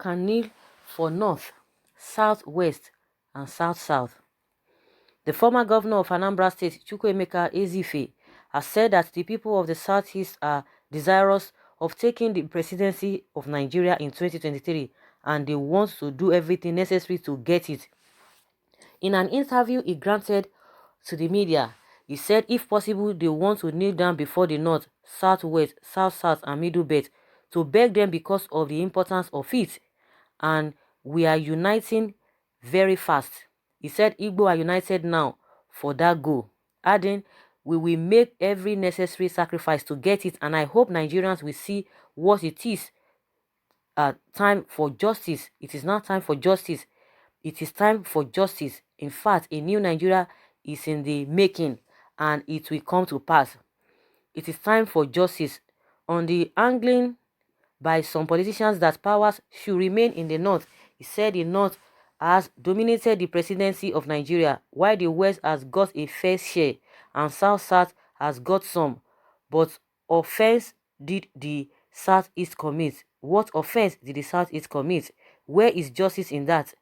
can kneel for North, South West, and South South. The former governor of Anambra State, Chukwuemeka Ezife, has said that the people of the Southeast are desirous of taking the presidency of Nigeria in 2023 and they want to do everything necessary to get it. In an interview he granted to the media, he said if possible they want to kneel down before the North, Southwest, South-South and Middle Belt to beg them because of the importance of it, and we are uniting very fast. He said Igbo are united now for that goal, adding, we will make every necessary sacrifice to get it, and I hope Nigerians will see what it is. Time for justice. It is not time for justice. It is time for justice. In fact, a new Nigeria is in the making and it will come to pass. It is time for justice. On the angling by some politicians that powers should remain in the North, he said the North has dominated the presidency of Nigeria, while the West has got a fair share and South-South has got some. But offense did the Southeast commit? What offense did the Southeast commit? Where is justice in that?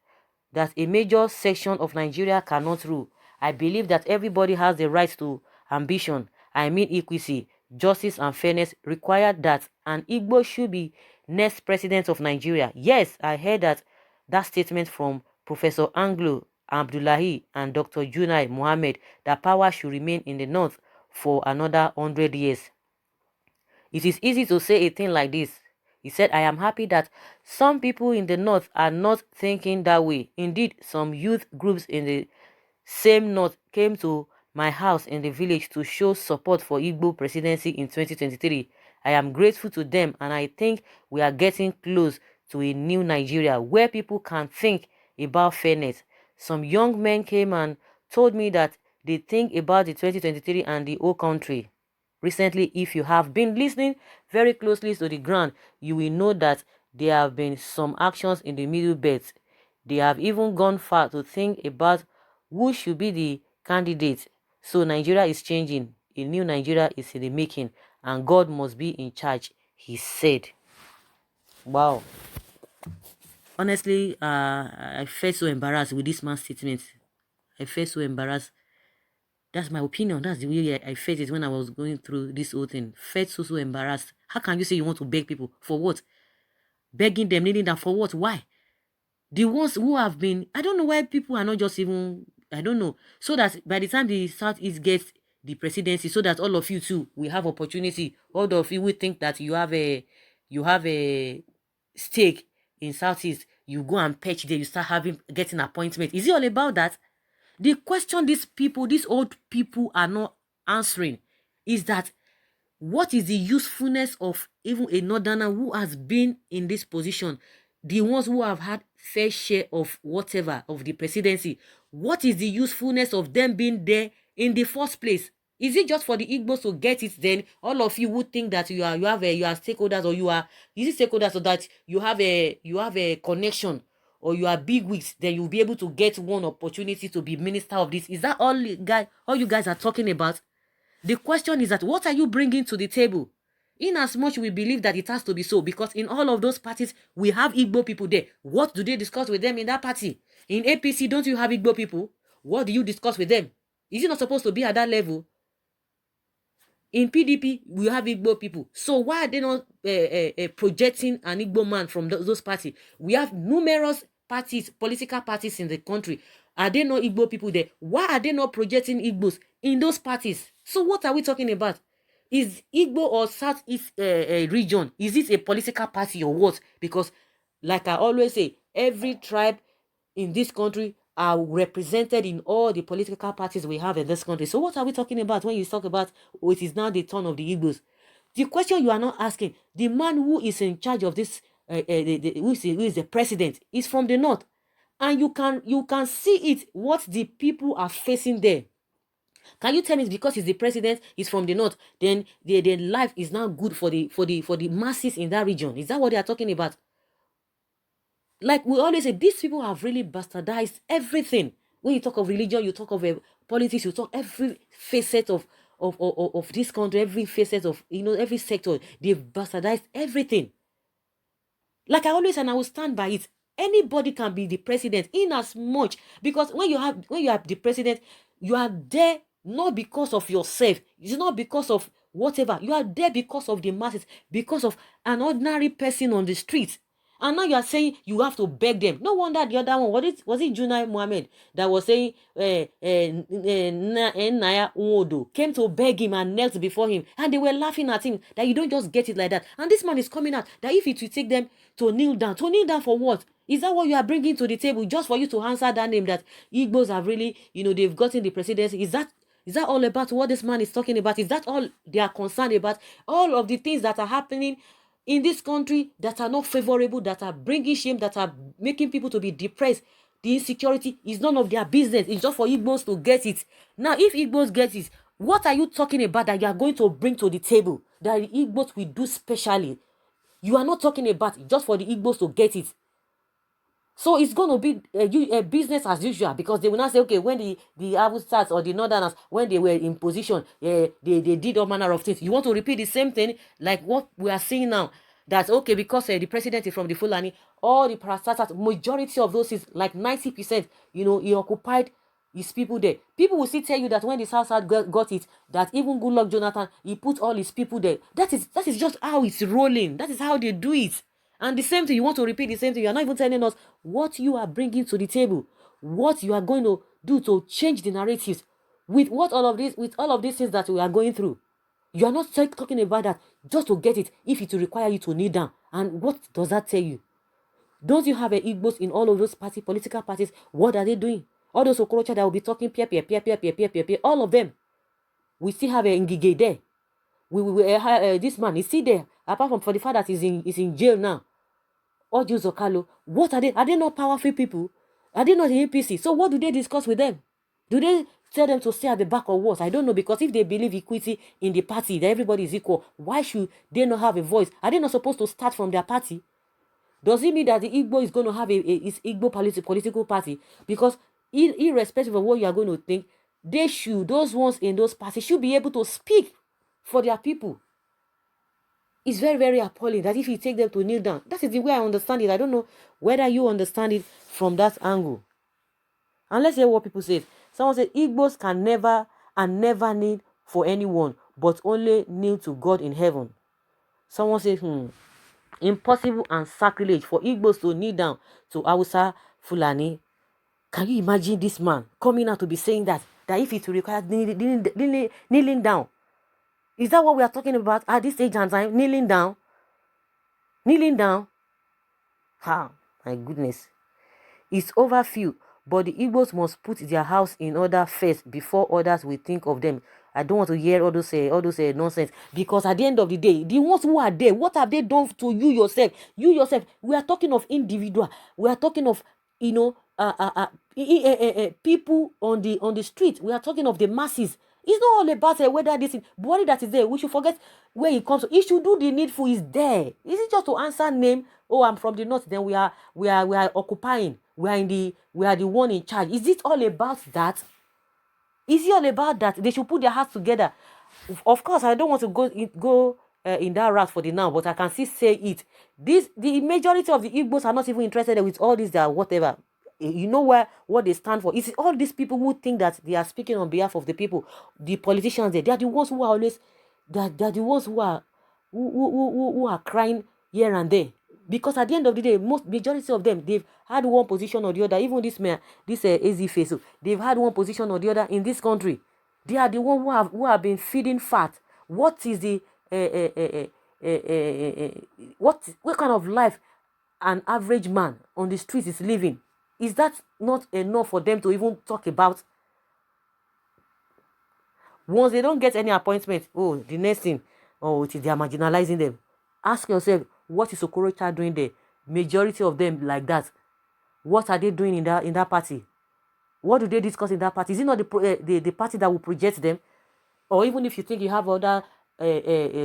That a major section of Nigeria cannot rule. I believe that everybody has the right to ambition. I mean equity, justice and fairness required that an Igbo should be next president of Nigeria. Yes, I heard that statement from Professor Anglo Abdullahi and Dr. Junaid Mohammed that power should remain in the North for another 100 years. It is easy to say a thing like this. He said, I am happy that some people in the North are not thinking that way. Indeed, some youth groups in the same North came to my house in the village to show support for Igbo presidency in 2023. I am grateful to them and I think we are getting close to a new Nigeria where people can think about fairness. Some young men came and told me that they think about the 2023 and the whole country. Recently, if you have been listening very closely to the ground, you will know that there have been some actions in the Middle Belt. They have even gone far to think about who should be the candidate. So Nigeria is changing. A new Nigeria is in the making and God must be in charge, he said. Wow. Honestly, I felt so embarrassed with this man's statement. I felt so embarrassed. That's my opinion. That's the way I felt it when I was going through this whole thing. Felt so embarrassed. How can you say you want to beg people? For what? Begging them, needing them for what? Why? The ones who have been, I don't know why people are not just even, I don't know. So that by the time the Southeast gets the presidency, so that all of you too will have opportunity. All of you will think that you have a stake in Southeast. You go and pitch there, you start getting appointment. Is it all about that? The question these old people are not answering is that what is the usefulness of even a northerner who has been in this position, the ones who have had fair share of whatever of the presidency? What is the usefulness of them being there in the first place? Is it just for the Igbos to get it? Then all of you would think that you are stakeholders, or is it stakeholders, so that you have a connection, or you are big wigs, then you'll be able to get one opportunity to be minister of this. Is that all you guys are talking about? The question is that what are you bringing to the table? In as much we believe that it has to be so, because in all of those parties we have Igbo people there. What do they discuss with them in that party? In APC, don't you have Igbo people? What do you discuss with them? Is it not supposed to be at that level? In PDP, we have Igbo people. So why are they not projecting an Igbo man from those parties? We have numerous parties, political parties in the country. Are there not Igbo people there? Why are they not projecting Igbos in those parties? So what are we talking about? Is Igbo or Southeast region, is it a political party or what? Because like I always say, every tribe in this country are represented in all the political parties we have in this country. So what are we talking about when you talk about, oh, it is now the turn of the Igbos? The question you are not asking, the man who is in charge of this, who is the president, is from the North. And you can see it, what the people are facing there. Can you tell me it's because he's the president, he's from the North, then their life is now good for the masses in that region? Is that what they are talking about? Like we always say, these people have really bastardized everything. When you talk of religion, you talk of politics, you talk every facet of this country, every facet of, every sector. They've bastardized everything. Like I always, and I will stand by it. Anybody can be the president in as much, because when you are the president, you are there not because of yourself. It's not because of whatever. You are there because of the masses, because of an ordinary person on the street. And now you are saying you have to beg them. No wonder the other one, was it Ñ0Rong Mohammed that was saying Ñ0Rong came to beg him and knelt before him, and they were laughing at him that you don't just get it like that. And this man is coming out that if it will take them to kneel down for what? Is that what you are bringing to the table, just for you to answer that name that Igbos have really, they've gotten the presidency? Is that all about what this man is talking about? Is that all they are concerned about? All of the things that are happening in this country that are not favorable, that are bringing shame, that are making people to be depressed, the insecurity, is none of their business. It's just for Igbos to get it. Now, if Igbos get it, what are you talking about that you are going to bring to the table that the Igbos will do specially? You are not talking about it just for the Igbos to get it. So it's going to be a business as usual, because they will not say, okay, when the Hausas or the Northerners, when they were in position, they did all manner of things. You want to repeat the same thing like what we are seeing now? That's okay, because the president is from the Fulani, all the parastatus, majority of those is like 90%, he occupied his people there. People will still tell you that when the South got it, that even Goodluck Jonathan, he put all his people there. That is just how it's rolling. That is how they do it. And the same thing, you want to repeat the same thing. You are not even telling us what you are bringing to the table, what you are going to do to change the narratives with all of these things that we are going through. You are not talking about that just to get it, if it will require you to kneel down. And what does that tell you? Don't you have Igbos in all of those political parties? What are they doing? All those Okorocha that will be talking peer, all of them. We still have a Ngige there. This man is still there, apart from for the fact that he's in jail now. Audio Zokalo, what are they? Are they not powerful people? Are they not the APC? So what do they discuss with them? Do they tell them to stay at the back or what? I don't know, because if they believe equity in the party, that everybody is equal, why should they not have a voice? Are they not supposed to start from their party? Does it mean that the Igbo is going to have his Igbo political party? Because irrespective of what you are going to think, those ones in those parties should be able to speak for their people. It's very, very appalling that if you take them to kneel down, that is the way I understand it. I don't know whether you understand it from that angle. And let's hear what people say. Someone said, Igbos can never and never kneel for anyone, but only kneel to God in heaven. Someone said, impossible and sacrilege for Igbos to kneel down to Hausa Fulani. Can you imagine this man coming out to be saying that if it requires kneeling down? Is that what we are talking about at this age and time? Kneeling down? Kneeling down? Ha, my goodness. It's over few, but the Igbos must put their house in order first before others will think of them. I don't want to hear all those nonsense, because at the end of the day, the ones who are there, what have they done to you yourself? You yourself, we are talking of individual. We are talking of, people on the street. We are talking of the masses. It's not all about whether this body that is there. We should forget where it comes from. He should do the needful. Is there? Is it just to answer name? Oh, I'm from the north. Then we are occupying. We are the one in charge. Is it all about that? Is it all about that? They should put their hearts together. Of course, I don't want to go in that route for the now, but I can still say it. The majority of the Igbos are not even interested with all this, that whatever. You know what they stand for. It's all these people who think that they are speaking on behalf of the people. The politicians, they are the ones who are always, they are the ones who are crying here and there. Because at the end of the day, majority of them, they've had one position or the other. Even this AZ face, they've had one position or the other in this country. They are the ones who have been feeding fat. What is the what kind of life an average man on the streets is living? Is that not enough for them to even talk about? Once they don't get any appointment, the next thing, they are marginalizing them. Ask yourself, what is Okorocha doing there? Majority of them like that. What are they doing in that party? What do they discuss in that party? Is it not the party that will project them? Or even if you think you have other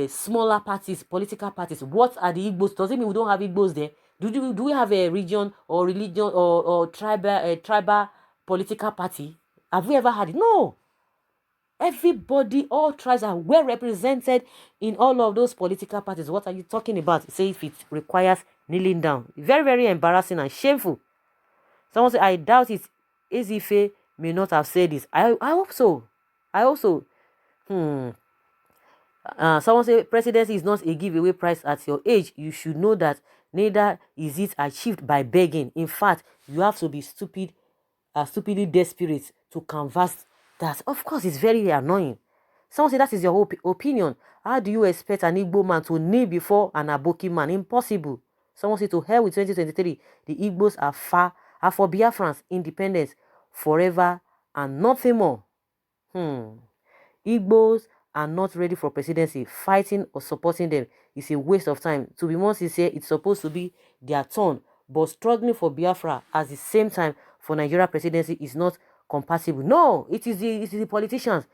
smaller parties, political parties, what are the Igbos? Does it mean we don't have Igbos there? Do we have a region or religion or tribal political party? Have we ever had it? No. Everybody, all tribes are well represented in all of those political parties. What are you talking about? Say if it requires kneeling down. Very, very embarrassing and shameful. Someone said, I doubt it. Ezife may not have said this. I hope so. I also. Someone said, presidency is not a giveaway prize at your age. You should know that neither is it achieved by begging. In fact, you have to be stupidly desperate to canvass that. Of course, it's very annoying. Someone said, that is your opinion. How do you expect an Igbo man to kneel before an Aboki man? Impossible. Someone said, to hell with 2023. The Igbos are for Biafrans independence forever and nothing more. Igbos are not ready for presidency. Fighting or supporting them is a waste of time. To be more sincere, it's supposed to be their turn. But struggling for Biafra at the same time for Nigeria presidency is not compatible. No, it is the politicians.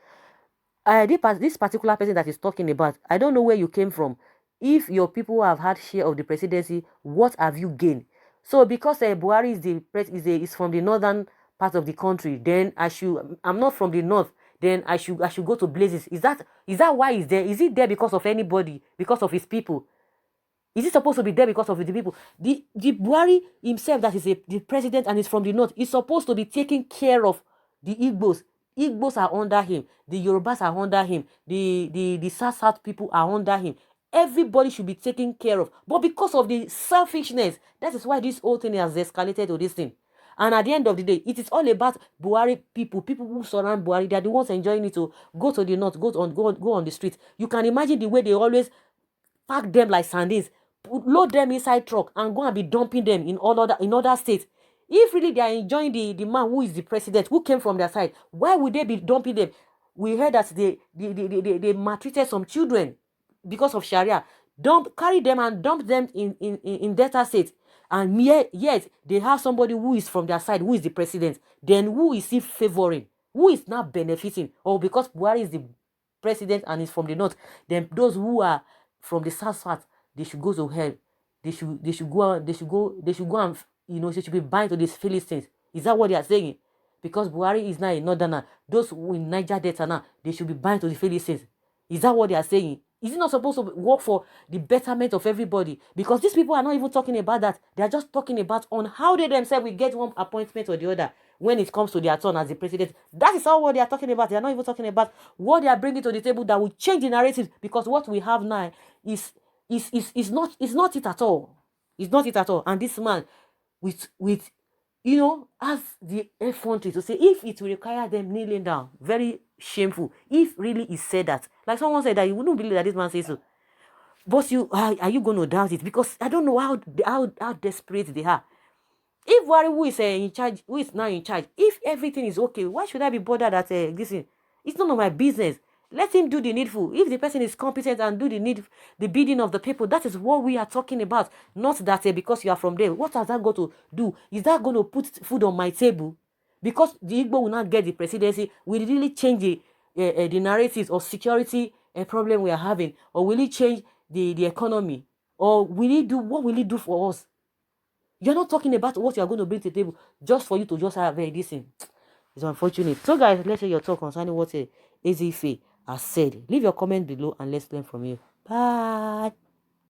This particular person that is talking about, I don't know where you came from. If your people have had share of the presidency, what have you gained? So because Buhari is from the northern part of the country, then I'm not from the north, then I should go to blazes. Is that why he's there? Is he there because of anybody? Because of his people? Is he supposed to be there because of the people? The Buhari himself, that is the president and is from the north, is supposed to be taking care of the Igbos. Igbos are under him. The Yorubas are under him. The South people are under him. Everybody should be taken care of. But because of the selfishness, that is why this whole thing has escalated to this thing. And at the end of the day, it is all about Buhari people who surround Buhari. They are the ones enjoying it. To go to the north, go on the street. You can imagine the way they always pack them like sardines, load them inside truck and go and be dumping them in other states. If really they are enjoying the man who is the president, who came from their side, why would they be dumping them? We heard that they maltreated some children because of Sharia. Carry them and dump them in Delta State. And yet they have somebody who is from their side, who is the president. Then who is he favoring? Who is now benefiting? Or because Buhari is the president and is from the north, then those who are from the south, they should go to hell. They should go and they should be bind to these Philistines. Is that what they are saying? Because Buhari is now a northerner, those who in Niger Delta now, they should be bind to the Philistines. Is that what they are saying? Is it not supposed to work for the betterment of everybody? Because these people are not even talking about that. They are just talking about on how they themselves will get one appointment or the other when it comes to their turn as the president. That is all what they are talking about. They are not even talking about what they are bringing to the table that will change the narrative. Because what we have now is not it at all. It's not it at all. And this man with as the effrontery to say if it will require them kneeling down, very shameful. If really he said that, like someone said that, you wouldn't believe that this man says so. But are you going to doubt it? Because I don't know how desperate they are. If Buhari, who is in charge, who is now in charge, if everything is okay, why should I be bothered at this? It's none of my business. Let him do the needful. If the person is competent and do the bidding of the people, that is what we are talking about. Not that because you are from there. What has that got to do? Is that going to put food on my table? Because the Igbo will not get the presidency, will it really change the narratives of security problem we are having? Or will it change the economy? Or what will it do for us? You're not talking about what you're going to bring to the table just for you to just have this thing. It's unfortunate. So guys, let's hear your talk concerning what Ezife has said. Leave your comment below and let's learn from you. Bye.